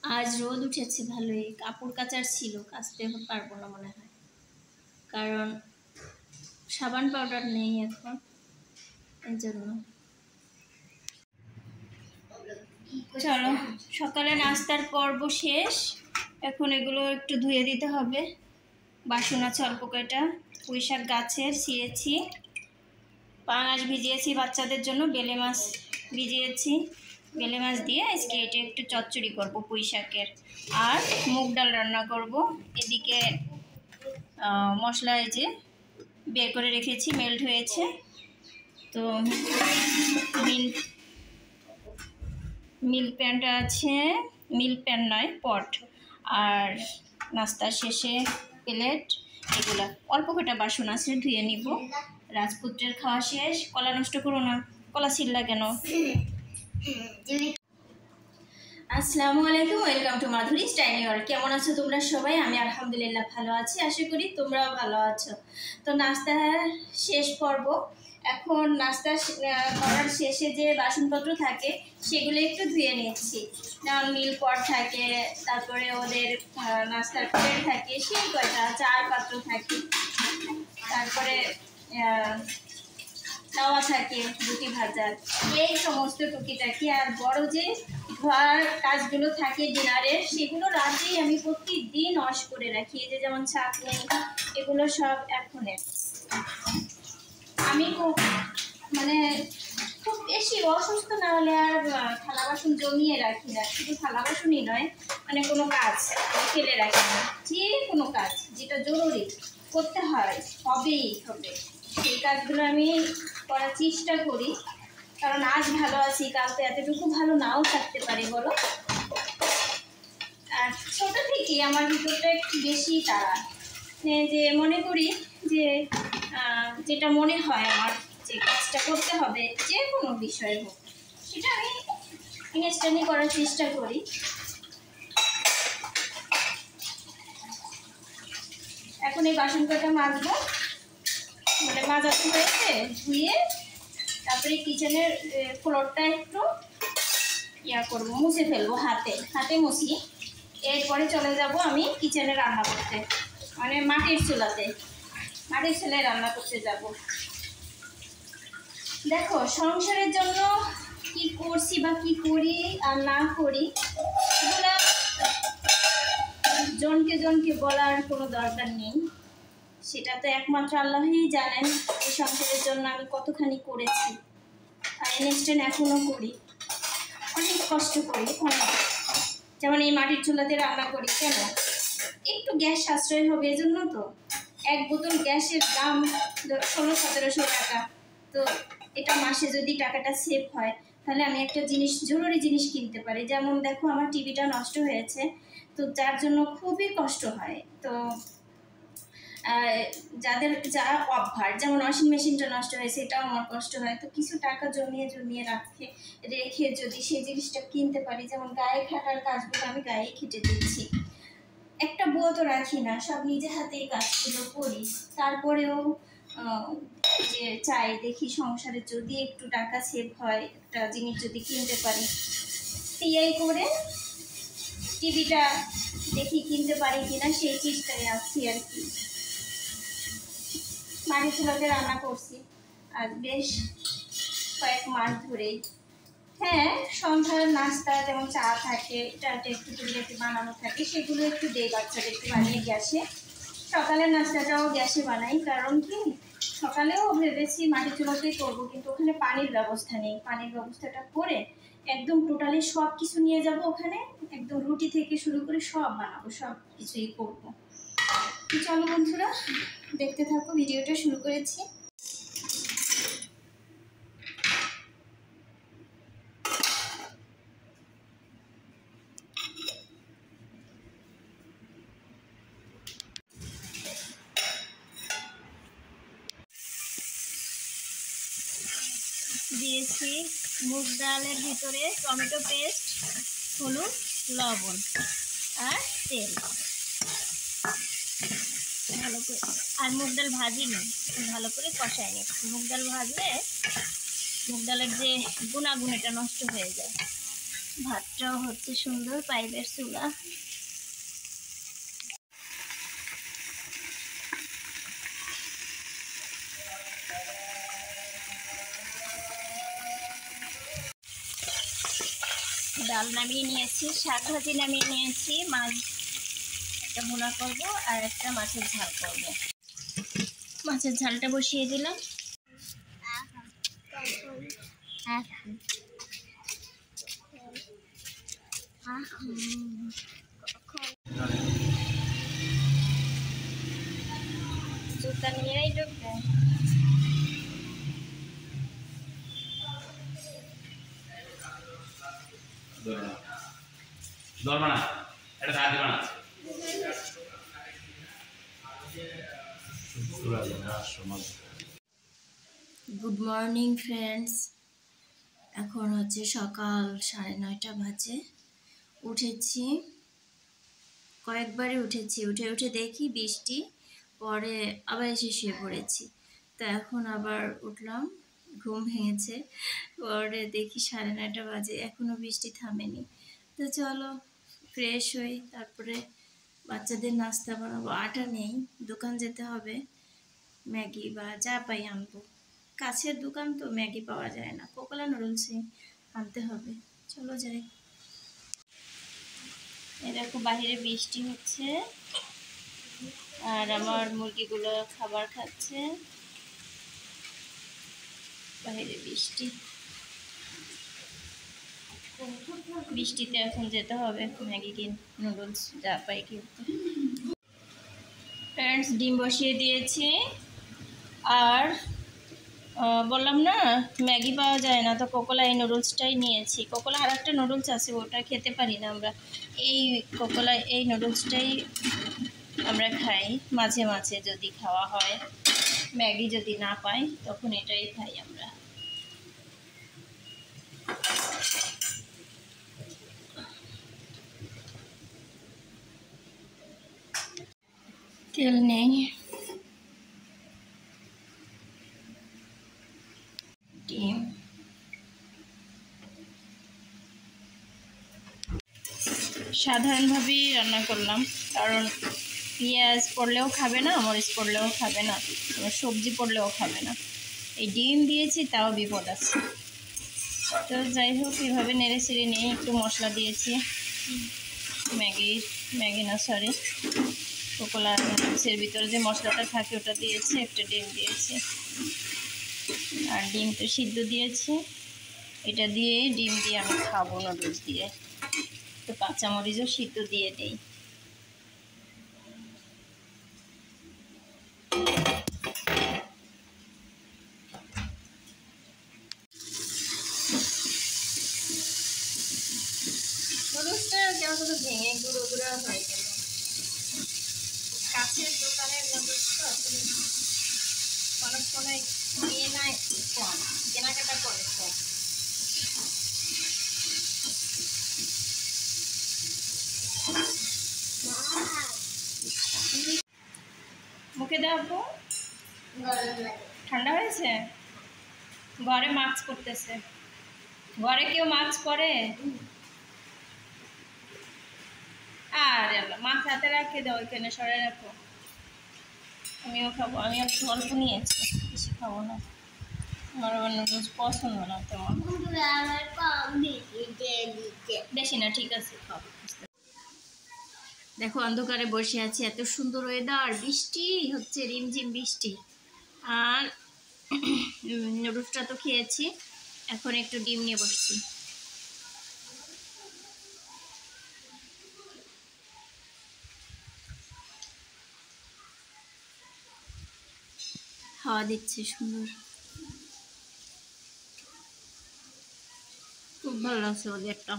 আজ রোদ উঠেছে ভালোই, কাপড় কাচার ছিল, কাচতে পারবো না মনে হয়, কারণ সাবান পাউডার নেই এখন, এই জন্য। চলো, সকালে নাস্তার পর্ব শেষ। এখন এগুলো একটু ধুয়ে দিতে হবে। বাসন আছে অল্প কয়টা, পুঁই শাক গাছের ছিঁড়েছি, পাঙাশ ভিজিয়েছি বাচ্চাদের জন্য, বেলে মাছ ভিজিয়েছি, বেলে মাছ দিয়ে আজকে এটা একটু চচ্চড়ি করবো পুঁই শাকের, আর মুগ ডাল রান্না করব। এদিকে মশলা এই যে বের করে রেখেছি, মেল্ট হয়েছে, তো মিল্ক প্যানটা আছে, মিল্ক প্যান নয় পট, আর নাস্তার শেষে প্লেট, এগুলা অল্প কটা বাসন আছে, ধুয়ে নিব। রাজপুত্রের খাওয়া শেষ। কলা নষ্ট করো না, কলা ছিললা কেন? আসসালামু আলাইকুম, welcome to Madhuri style world. কেমন আছো তোমরা সবাই? আমি আলহামদুলিল্লাহ ভালো আছি, আশা করি তোমরাও ভালো আছো। তো নাস্তার শেষ পর্ব। এখন নাস্তা করার শেষে যে বাসনপত্র থাকে সেগুলো একটু ধুয়ে নিচ্ছি, যেমন মিল্ক পট থাকে, তারপরে ওদের নাস্তার প্লেট থাকে, সেই কয়টা চার পাত্র থাকে, তারপরে তাওয়া থাকে রুটি ভাজার, এই সমস্ত টুকিটাকি। আর বড় যে ধোয়ার কাজগুলো থাকে ডিনারের, সেগুলো রাতেই আমি প্রতিদিন ওয়াশ করে রাখি। এই যে যেমন চাটনি, এগুলো সব এখনের। আমি খুব খুব বেশি অসুস্থ না হলে আর থালা বাসন জমিয়ে রাখি না, শুধু থালা বাসনই নয়, কোনো কাজ ফেলে রাখি না। যে কোনো কাজ যেটা জরুরি করতে হয়, হবেই হবে, সেই কাজগুলো আমি করার চেষ্টা করি। কারণ আজ ভালো আছি, কাল তো এতটুকু ভালো নাও থাকতে পারি, বলো। আর ছোট থেকেই আমার ভিতরটা একটু বেশি তাড়া, যে মনে করি যে যেটা মনে হয় আমার যে কাজটা করতে হবে, যে কোনো বিষয় হোক, সেটা আমি ইনস্ট্যান্টলি করার চেষ্টা করি। এখন এই বাসন কটা মাজবো, মাজা তো হয়েছে, ধুয়ে তারপরে কিচেনের ফ্লোরটা একটু করবো, মুছে ফেলবো, হাতে মুছি। এরপরে চলে যাব আমি কিচেনে রান্না করতে, মাটির চুলায় রান্না করতে যাব। দেখো, সংসারের জন্য কি করছি বা কি করি আর না করি, এগুলা জনকে বলার কোনো দরকার নেই। সেটা তো একমাত্র আল্লাহই জানেন এই সংসারের জন্য আমি কতখানি করেছি, আর ইনস্ট্যান্ট এখনো করি, অনেক কষ্ট করি অনেক। যেমন এই মাটির চুলাতে রান্না করি, কেন? একটু গ্যাস সাশ্রয় হবে এজন্য। তো এক বোতল গ্যাসের দাম 1600-1700 টাকা। তো এটা মাসে যদি টাকাটা সেভ হয়, তাহলে আমি একটা জরুরি জিনিস কিনতে পারি। যেমন দেখো, আমার টিভিটা নষ্ট হয়েছে, তো যার জন্য খুবই কষ্ট হয়। তো যাদের যা অভ্যাস, যেমন ওয়াশিং মেশিনটা নষ্ট হয়েছে, এটাও আমার কষ্ট হয়। তো কিছু টাকা জমিয়ে রেখে যদি সেই জিনিসটা কিনতে পারি, যেমন গায়ে খাটার কাজগুলো আমি গায়ে খেটে দিচ্ছি, একটা বউ তো রাখি না, সব নিজে হাতেই কাজগুলো করি। তারপরেও যে চাই, দেখি সংসারে যদি একটু টাকা সেভ হয়, একটা জিনিস যদি কিনতে পারি, টিআই করে টিভিটা দেখি কিনতে পারি কিনা, সেই চেষ্টায় আছি আর কি। মাটির চুলাতে রান্না করছি আর বেশ কয়েক মাস ধরেই। হ্যাঁ, সন্ধ্যার নাস্তা যেমন চা থাকে, এটা একটু একটু বানানো থাকে, সেগুলো একটু দেই বাচ্চাদের, একটু বানিয়ে গ্যাসে। সকালের নাস্তাটাও গ্যাসে বানাই, কারণ কি, সকালেও ভেবেছি মাটির চুলাতেই করবো, কিন্তু ওখানে পানির ব্যবস্থা নেই। পানির ব্যবস্থাটা করে একদম টোটালি সব কিছু নিয়ে যাব ওখানে, একদম রুটি থেকে শুরু করে সব বানাবো, সব কিছুই করবো। চলো বন্ধুরা, দেখতে থাকো, ভিডিওটা শুরু করেছি। দিয়েছি মুগ ডালের ভিতরে টমেটো পেস্ট, হলুদ, লবণ আর তেল, ভালো করে। আর মুগ ডাল ভাজিনি, ভালো করে কষাই নিচ্ছি। মুগ ডাল ভাজলে মুগ ডালের যে গুণাগুণ, এটা নষ্ট হয়ে যায়। ভাতটাও হচ্ছে সুন্দর, পাইপের চুলা। ডাল নামিয়ে নিয়েছি, শাক ভাজি নামিয়ে নিয়েছি, মাছ একটা ভুনা করবো আর একটা মাছের ঝাল করবো। মাছের ঝালটা বসিয়ে দিলাম। জুতা নিয়েই ঢুকবে। গুড মর্নিং ফ্রেন্ডস, এখন হচ্ছে সকাল 9:30 বাজে। উঠেছি, কয়েকবারই উঠেছি, উঠে উঠে দেখি বৃষ্টি, পরে আবার এসে শুয়ে পড়েছি। তো এখন আবার উঠলাম, ঘুম ভেঙেছে, পরে দেখি 9:30 বাজে, এখনো বৃষ্টি থামেনি। তো চলো ফ্রেশ হই, তারপরে বাচ্চাদের নাস্তা বানাবো। আটা নেই, দোকান যেতে হবে, ম্যাগি বা যা পাই আনবো। কাছের দোকান তো ম্যাগি পাওয়া যায় না, কোকোলা নুডলসই আনতে হবে। চলো যাই। এরকম বাহিরে বৃষ্টি হচ্ছে আর আমার মুরগিগুলো খাবার খাচ্ছে। বাহিরে বৃষ্টি, বৃষ্টিতে এখন যেতে হবে ম্যাগি কিন, নুডলস যা পাই কিনতে। ফ্রেন্ডস, ডিম বসিয়ে দিয়েছি আর বললাম না ম্যাগি পাওয়া যায় না, তো কোকোলা এই নুডলসটাই নিয়েছি। কোকোলা আর একটা নুডলস আছে, ওটা খেতে পারি না আমরা, এই কোকোলা এই নুডলসটাই আমরা খাই মাঝে মাঝে, যদি খাওয়া হয়। ম্যাগি যদি না পাই তখন এটাই খাই আমরা। তেল নেই, ডিম, সাধারণভাবেই রান্না করলাম, কারণ পেঁয়াজ পড়লেও খাবে না, মরিচ পড়লেও খাবে না, সবজি পড়লেও খাবে না। এই ডিম দিয়েছি, তাও বিপদ আছে। তো যাই হোক, এভাবে নেড়ে চেড়ে নিয়ে একটু মশলা দিয়েছি, ম্যাগি না সরি, কোকোলা নুডলসের ভিতরে যে মশলাটা থাকে ওটা দিয়েছি, একটা ডিম দিয়েছি, আর ডিম তো সিদ্ধ দিয়েছি। এটা দিয়ে ডিম দিয়ে আমি খাবো, নুডলস দিয়ে। তো কাঁচামরিচও সিদ্ধ দিয়ে দিই। নুডলসটা কেমন করে ভেঙে গুঁড়ো গুঁড়ো হয়ে গেল। কাছের দোকানের নুডলস তো আসলে অনেক সময় নিয়ে নেয় কম, কেনাকাটা করে কম। মুখে দেবো, ঠান্ডা হয়েছে। ঘরে মাস্ক করতেছে, ঘরে কেউ মাস্ক করে? আর মাছ হাতে রাখে দাও, ওইখানে সরে রাখো। আমিও খাবো, আমি একটু অল্প নিয়েছি, বেশি খাবো না, আমার আবার নুডলস পছন্দ না তেমন। বেশি না, ঠিক আছে খাবো। দেখো অন্ধকারে বসে আছি, এত সুন্দর ওয়েদার, বৃষ্টি হচ্ছে, রিমঝিম বৃষ্টি। আর নুডলসটা তো খেয়েছি, এখন একটু ডিম নিয়ে বসছি। হাওয়া দিচ্ছে সুন্দর, খুব ভালো লাগছে ওদেরটা।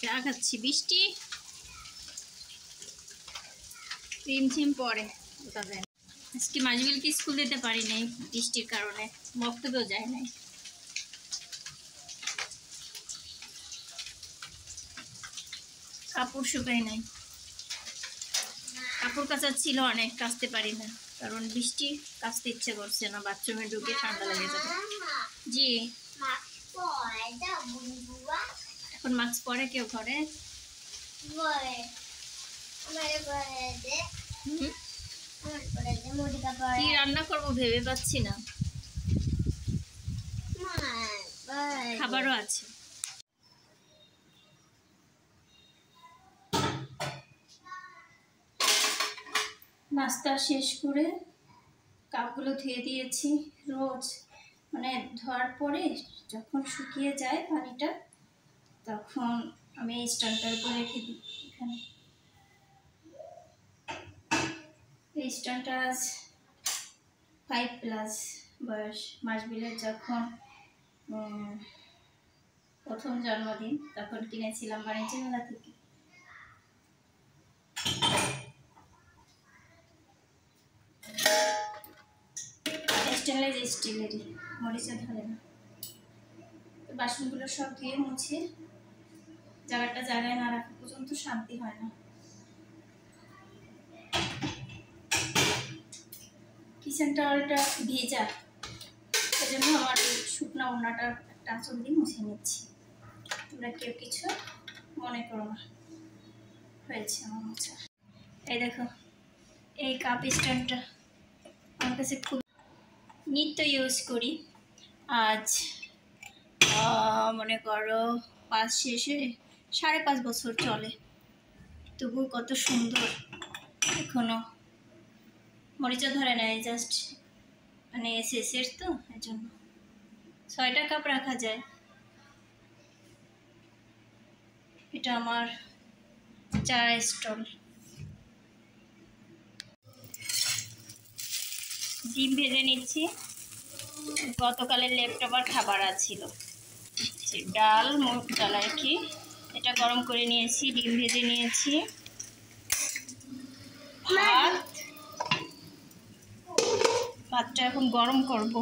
চা খাচ্ছি, বৃষ্টি রিমঝিম পড়ে। আজকে মাঝবিলকে স্কুল যেতে পারি নাই বৃষ্টির কারণে, বক্তব্যও যায় নাই। কাপড় শুকাই নাই। কাপড় কাচা ছিল অনেক, কাচতে পারি না কারণ বৃষ্টি, কাচতে ইচ্ছে করছে না, বাথরুমে ঢুকে ঠান্ডা লেগে যাবে। জি এখন মাস্ক পরে কেউ ঘরে? কি রান্না করবো ভেবে পাচ্ছি না, খাবারও আছে। নাস্তা শেষ করে কাপগুলো ধুয়ে দিয়েছি। রোজ মানে ধোয়ার পরে যখন শুকিয়ে যায় পানিটা, তখন আমি এই স্ট্যান্ডটার উপর রেখে দিই। এখানে এই স্ট্যান্ডটা 5+ বয়স, মাসবিলের যখন প্রথম জন্মদিন তখন কিনেছিলাম বাণিজ্য মেলা থেকে। স্টিলেরই, মরিচা ধরে না। বাসনগুলো সব ধুয়ে মুছে জায়গাটা জায়গায় না রাখা পর্যন্ত শান্তি হয় না। কিচেন টাওয়ালটা ভেজা, সেজন্য আমার এই শুকনা ওড়নাটা একটা আঁচল দিয়ে মুছে নিচ্ছি। তোমরা কেউ কিছু মনে করো না, হয়েছে আমার মোছা। এই দেখো এই কাপ স্ট্যান্ডটা আমার কাছে খুব নিত্য ইউজ করি। আজ মনে করো 5 শেষে 5.5 বছর চলে, তবু কত সুন্দর এখনো মরিচা ধরে নেয়। জাস্ট মানে শেষের তো, এর জন্য 6টা কাপ রাখা যায়। এটা আমার চা স্টল। ডিম ভেজে নিচ্ছি, গতকালের লেফটওভার খাবার আছিল, ডাল মুগ ডাল আর কি, এটা গরম করে নিয়েছি, ডিম ভেজে নিয়েছি, ভাতটা এখন গরম করব,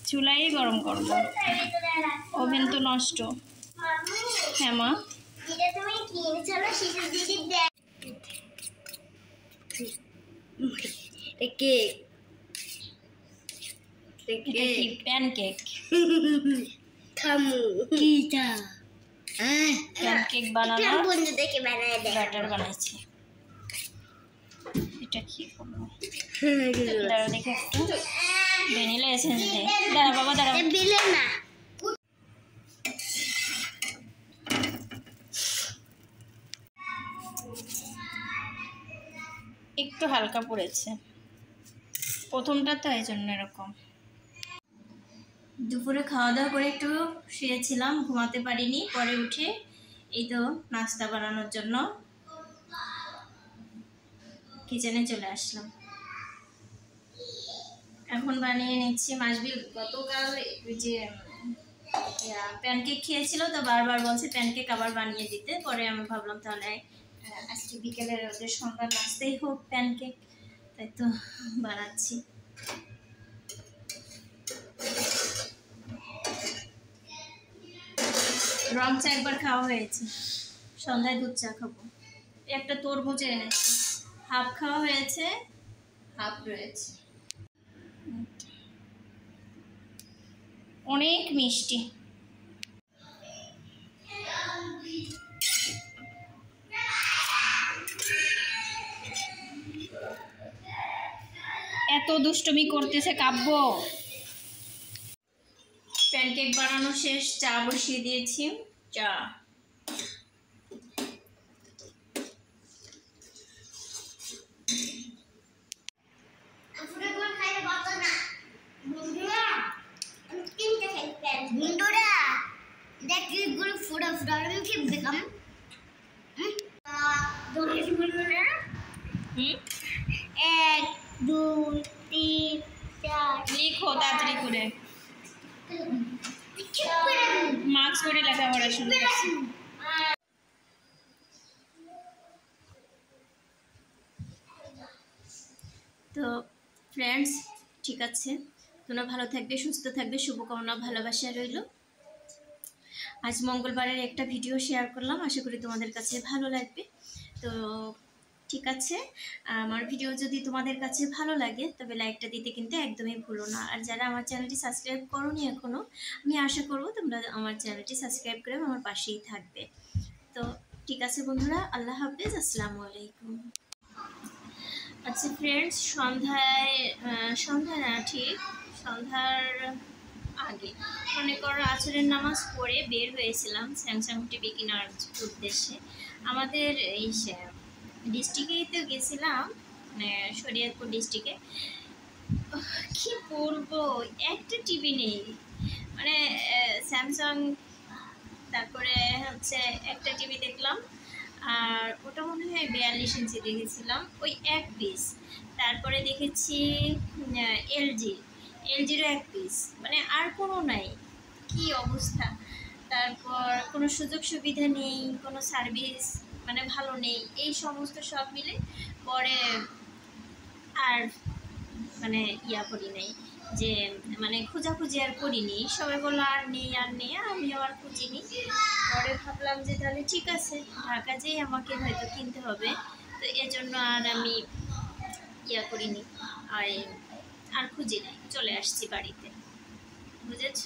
চুলাই গরম করব, ওভেন তো নষ্ট। হ্যাঁ মা, প্যানকেক প্যানকেক বানানোর ব্যাটার বানাইছি। এটা কি করবো, দাঁড়া দেখে একটু ভ্যানিলা এসেন্স দে। দাঁড়া বাবা দাঁড়া, একটু হালকা পড়েছে প্রথমটা তো, এই জন্য এরকম। দুপুরে খাওয়া দাওয়া করে একটু শুয়েছিলাম, ঘুমাতে পারিনি, পরে উঠে এই তো নাস্তা বানানোর জন্য কিচেনে চলে আসলাম। এখন বানিয়ে নিচ্ছি। মাসবিল গতকাল যে প্যানকেক খেয়েছিল, তো বারবার বলছে প্যানকেক আবার বানিয়ে দিতে, পরে আমি ভাবলাম তাহলে আজকে বিকেলের ওদের সন্ধ্যার নাস্তাই হোক প্যানকেক, তাই তো বানাচ্ছি। রং চা একবার খাওয়া হয়েছে, সন্ধ্যায় দুধ চা খাবো। একটা তরমুজ এনেছি, হাফ খাওয়া হয়েছে, হাফ রয়েছে। অনেক মিষ্টি। এত দুষ্টুমি করতেছে কাব্য। প্যানকেক বানানো শেষ, চা বসিয়ে দিয়েছি। চা লিখো তাড়াতাড়ি করে, মার্কস করে লেখাপড়া শুরু করছি। তো ফ্রেন্ডস, ঠিক আছে, তোমরা ভালো থাকবে, সুস্থ থাকবে, শুভকামনা, ভালোবাসা রইল। আজ মঙ্গলবারের একটা ভিডিও শেয়ার করলাম, আশা করি তোমাদের কাছে ভালো লাগবে। তো ঠিক আছে, আমার ভিডিও যদি তোমাদের কাছে ভালো লাগে তবে লাইকটা দিতে কিন্তু একদমই ভুলো না। আর যারা আমার চ্যানেলটি সাবস্ক্রাইব করোনি এখনো, আমি আশা করবো তোমরা আমার চ্যানেলটি সাবস্ক্রাইব করে আমার পাশেই থাকবে। তো ঠিক আছে বন্ধুরা, আল্লাহ হাফেজ, আসসালামু আলাইকুম। আচ্ছা ফ্রেন্ডস, সন্ধ্যা না, ঠিক সন্ধ্যার আগে মনে করো আসরের নামাজ পড়ে বের হয়েছিলাম স্যামসাং টিভি কেনার উদ্দেশ্যে। আমাদের এই ডিস্ট্রিক্টেই তো গেছিলাম, মানে শরীয়তপুর ডিস্ট্রিক্টে। কি বলবো, একটা টিভি নেই, মানে স্যামসাং, তারপরে হচ্ছে একটা টিভি দেখলাম, আর ওটা মনে হয় 42 ইঞ্চি দেখেছিলাম, ওই এক পিস। তারপরে দেখেছি এলজিরও এক পিস, মানে আর কোনো নাই। কি অবস্থা! তারপর কোনো সুযোগ সুবিধা নেই, কোনো সার্ভিস মানে ভালো নেই, এই সমস্ত সব মিলে পরে আর মানে করি নাই, যে মানে খোঁজাখুঁজি আর করিনি। সবাই বললো আর নেই আর নেই, আমিও আর খুঁজিনি। পরে ভাবলাম যে তাহলে ঠিক আছে, ঢাকা যেয়ে আমাকে হয়তো কিনতে হবে, তো এজন্য আর আমি করিনি, আর খুঁজি নাই, চলে আসছি বাড়িতে, বুঝেছ?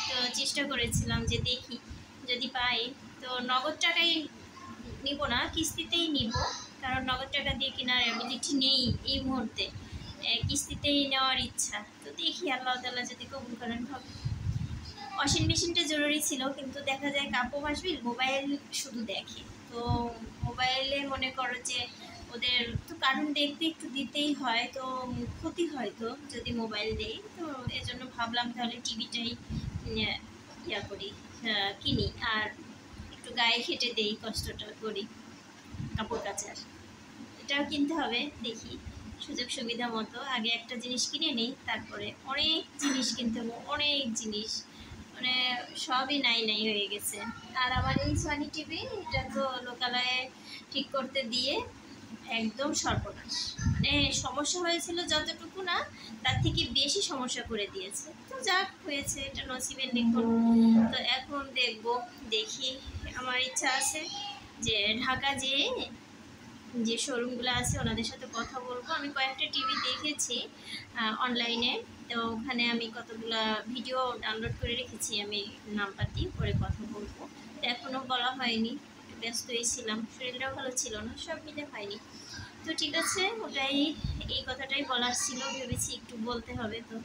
তো চেষ্টা করেছিলাম যে দেখি যদি পাই, তো নগদ টাকাই নিব না, কিস্তিতেই নিব, কারণ নগদ টাকা দিয়ে কেনার অ্যাবিলিটি নেই এই মুহূর্তে, কিস্তিতেই নেওয়ার ইচ্ছা। তো দেখি আল্লাহ তাআলা যদি কবুল করেন হবে। ওয়াশিং মেশিনটা জরুরি ছিল, কিন্তু দেখা যায় কাপড় মাসবিল মোবাইল শুধু দেখে, তো মোবাইলে মনে করো যে ওদের তো কার্টুন দেখতে একটু দিতেই হয়, তো ক্ষতি হয় তো যদি মোবাইল দেই, তো এজন্য ভাবলাম তাহলে টিভিটাই করি, কিনি, আর একটু গায়ে খেটে দেই, কষ্টটা করি কাপড় কাচার। এটাও কিনতে হবে, দেখি সুযোগ সুবিধা মতো আগে একটা জিনিস কিনে নিই, তারপরে অনেক জিনিস কিনতে হবে, অনেক জিনিস, মানে সবই নাই নাই হয়ে গেছে। আর আমার এই সনি টিভি, এটা তো লোকালয়ে ঠিক করতে দিয়ে একদম সর্বনাশ, মানে সমস্যা হয়েছিল যতটুকু না, তার থেকে বেশি সমস্যা করে দিয়েছে। তো যা হয়েছে এটা নসিবের লিখন। তো এখন দেখি, আমার ইচ্ছা আছে যে ঢাকা যেয়ে যে শোরুমগুলো আছে ওনাদের সাথে কথা বলবো। আমি কয়েকটা টিভি দেখেছি অনলাইনে, তো ওখানে আমি কতগুলো ভিডিও ডাউনলোড করে রেখেছি, আমি নাম্বার দিয়ে পরে কথা বলবো। তো এখনও বলা হয়নি, ব্যস্তই ছিলাম, শরীরটাও ভালো ছিল না, সব মিলে হয়নি। তো ঠিক আছে, এই কথাটাই বলার ছিল, ভেবেছি একটু বলতে হবে, তো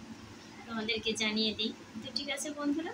তোমাদেরকে জানিয়ে দিই। তো ঠিক আছে বন্ধুরা।